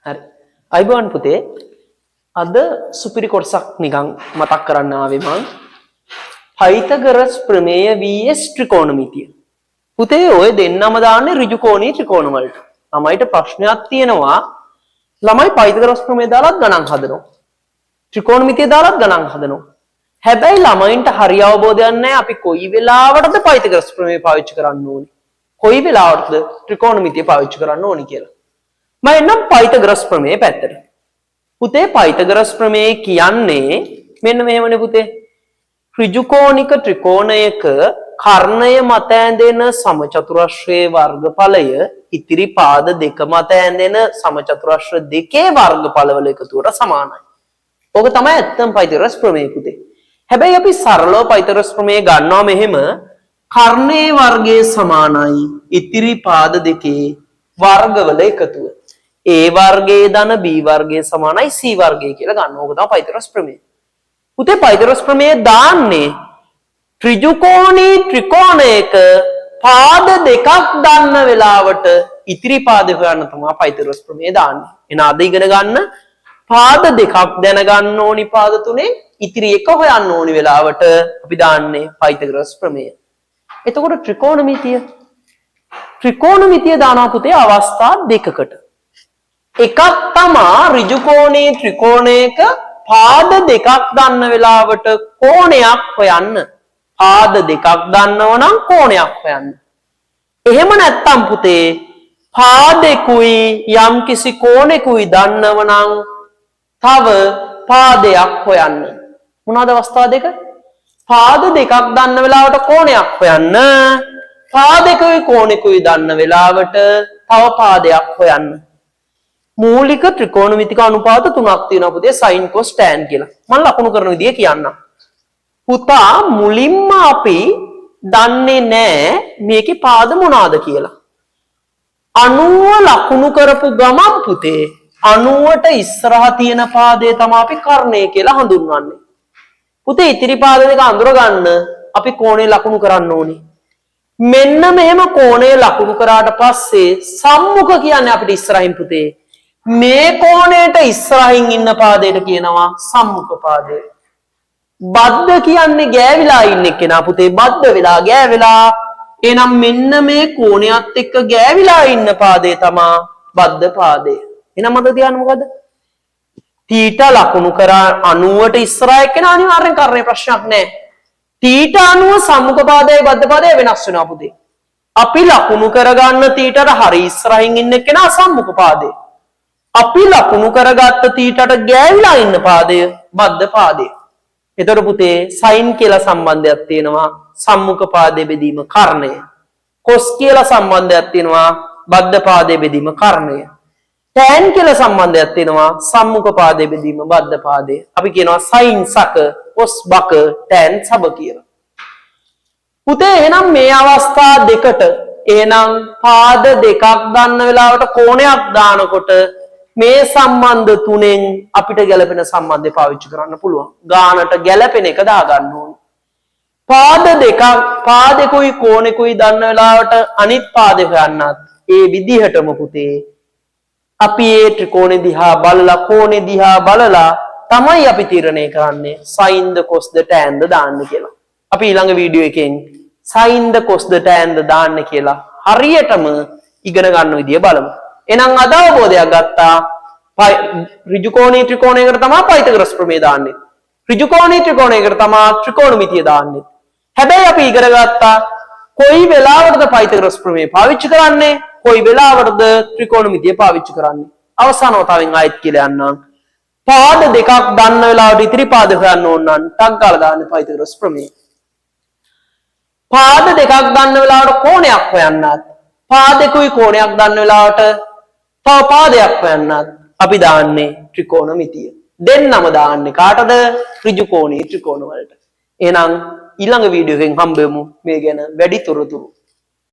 හරි. අයිබෝන් පුතේ. අද සුපිරි කොටසක් නිකන් මතක් කරන්න ආවේ මං. පයිතගරස් ප්‍රමේය vs ත්‍රිකෝණමිතිය. පුතේ ඔය දෙන්නම දාන්නේ ඍජු කෝණී ත්‍රිකෝණ වලට. ළමයිට ප්‍රශ්නයක් තියෙනවා. ළමයි පයිතගරස් ප්‍රමේය දාලත් ගණන් හදනවා. ත්‍රිකෝණමිතිය දාලත් ගණන් හදනවා. හැබැයි ළමයින්ට හරි අවබෝධයක් නැහැ අපි කොයි වෙලාවටද පයිතගරස් ප්‍රමේය පාවිච්චි කරන්න ඕනේ. කොයි වෙලාවටද ත්‍රිකෝණමිතිය පාවිච්චි කරන්න ඕනේ කියලා. මම එන්නම් පයිතගරස් ප්‍රමේය පැත්තට. පුතේ පයිතගරස් ප්‍රමේය කියන්නේ මෙන්න මෙහෙමනේ පුතේ. ඍජු කෝණික ත්‍රිකෝණයක කර්ණය මත ඇඳෙන සමචතුරස්‍රයේ වර්ගඵලය ඉතිරි පාද දෙක මත ඇඳෙන සමචතුරස්‍ර දෙකේ වර්ගඵලවල එකතුවට සමානයි. ඕක තමයි ඇත්තම පයිතගරස් ප්‍රමේය පුතේ. හැබැයි අපි සරලව පයිතගරස් ප්‍රමේය ගන්නවා මෙහෙම කර්ණයේ වර්ගයේ සමානයි ඉතිරි පාද දෙකේ වර්ගවල එකතුව. A වර්ගයේ ධන B වර්ගයේ සමානයි C වර්ගය කියලා ගන්න. ඕක තමයි පයිතගරස් ප්‍රමේය. පුතේ පයිතගරස් ප්‍රමේය දාන්නේ ඍජු කෝණී ත්‍රිකෝණයක පාද දෙකක් දන්න වෙලාවට ඉතිරි පාද හොයන්න තමයි පයිතගරස් ප්‍රමේය දාන්නේ. එන අද ඉගෙන ගන්න පාද දෙකක් දැනගන්න ඕනි පාද තුනේ ඉතිරි එක හොයන්න ඕනි වෙලාවට අපි දාන්නේ පයිතගරස් ප්‍රමේය. එතකොට ත්‍රිකෝණමිතිය දානවා පුතේ අවස්ථා දෙකකට. එකක් තමා ඍජු කෝණී ත්‍රිකෝණයක පාද දෙකක් දන්න වෙලාවට කෝණයක් හොයන්න. පාද දෙකක් දන්නව නම් කෝණයක් හොයන්න. එහෙම නැත්තම් පුතේ පාදෙකුයි යම්කිසි කෝණෙකුයි දන්නව නම් තව පාදයක් හොයන්න. මොනවාද අවස්ථා දෙක? පාද දෙකක් දන්න වෙලාවට කෝණයක් හොයන්න. පාදෙකුයි කෝණෙකුයි දන්න වෙලාවට තව පාදයක් හොයන්න. මූලික ත්‍රිකෝණමිතික අනුපාත තුනක් තියෙනවා පුතේ sin cos tan කියලා. මම ලකුණු කරන විදිය කියන්නම්. පුතා මුලින්ම අපි දන්නේ නැහැ මේකේ පාද මොනවාද කියලා. 90 ලකුණු කරපු ගමන් පුතේ 90ට ඉස්සරහා තියෙන පාදේ තමයි අපි කර්ණය කියලා හඳුන්වන්නේ. පුතේ ඉතිරි පාද දෙක අඳුර ගන්න අපි කෝණේ ලකුණු කරන්න ඕනේ. මෙන්න මෙහෙම කෝණේ ලකුණු කරාට පස්සේ සම්මුඛ කියන්නේ අපිට ඉස්සරහින් පුතේ මේ කෝණයට ඉස්සරහින් ඉන්න පාදයට කියනවා සම්මුඛ පාදය. බද්ධ කියන්නේ ගෑවිලා ඉන්න කෙනා පුතේ බද්ධ වෙලා ගෑවිලා. එහෙනම් මෙන්න මේ කෝණයත් එක්ක ගෑවිලා ඉන්න පාදේ තමයි බද්ධ පාදය. එහෙනම් අද තියන්නේ මොකද? තීටා ලකුණු කරා 90ට ඉස්සරහ එක්කෙනා අනිවාර්යෙන් කරන්නේ ප්‍රශ්නයක් නැහැ. තීටා 90 සම්මුඛ පාදයයි බද්ධ පාදයයි වෙනස් වෙනවා පුතේ. අපි ලකුණු කරගන්න තීටාට හරි ඉස්සරහින් ඉන්න කෙනා සම්මුඛ පාදය. අපි ලකුණු කරගත්ත තීටට ගෑවිලා ඉන්න පාදය බද්ධ පාදය. එතකොට පුතේ sin කියලා සම්බන්ධයක් තියෙනවා සම්මුඛ පාදයේ බෙදීම කර්ණය. cos කියලා සම්බන්ධයක් තියෙනවා බද්ධ පාදයේ බෙදීම කර්ණය. tan කියලා සම්බන්ධයක් තියෙනවා සම්මුඛ පාදයේ බෙදීම බද්ධ පාදය. අපි කියනවා sin සක cos බක tan සබ කියලා. පුතේ එහෙනම් මේ අවස්ථා දෙකට එහෙනම් පාද දෙකක් ගන්න වෙලාවට කෝණයක් දානකොට මේ සම්බන්ධ තුනෙන් අපිට ගැලපෙන සම්බන්ධය පාවිච්චි කරන්න පුළුවන්. ගානට ගැලපෙන එක දාගන්න ඕනේ. පාද දෙකක් පාදෙකුයි කෝණෙකුයි දන්න වෙලාවට අනිත් පාදේ හොයන්නත් ඒ විදිහටම පුතේ අපි ඒ ත්‍රිකෝණෙ දිහා බලලා කෝණෙ දිහා බලලා තමයි අපි තීරණය කරන්නේ sin ද cos ද tan ද දාන්න කියලා. අපි ඊළඟ වීඩියෝ එකෙන් sin ද cos ද tan ද දාන්න කියලා හරියටම ඉගෙන ගන්න විදිය බලමු. එහෙනම් අද අවබෝධයක් ගත්තා ඍජු කෝණී ත්‍රිකෝණයකට තමයි පයිතගරස් ප්‍රමේය දාන්නේ. ඍජු කෝණී ත්‍රිකෝණයකට තමයි ත්‍රිකෝණමිතිය දාන්නේ. හැබැයි අපි ඉගෙන ගත්තා කොයි වෙලාවටද පයිතගරස් ප්‍රමේය පාවිච්චි කරන්නේ කොයි වෙලාවටද ත්‍රිකෝණමිතිය පාවිච්චි කරන්නේ. අවසාන වතාවෙන් ආයෙත් කියලා යන්නම්. පාද දෙකක් දන්න වෙලාවට ඉතිරි පාද හොයන්න ඕන නම් ටක් ගාලා දාන්නේ පයිතගරස් ප්‍රමේය. පාද දෙකක් දන්න වෙලාවට කෝණයක් හොයන්නත් පාදෙකුයි කෝණයක් දන්න වෙලාවට තව පාදයක් හොයන්නත් අපි දාන්නේ ත්‍රිකෝණමිතිය. දෙන්නම දාන්නේ කාටද? ඍජු කෝණී ත්‍රිකෝණ වලට. එහෙනම් ඊළඟ වීඩියෝ එකෙන් හම්බෙමු මේ ගැන වැඩි තොරතුරු.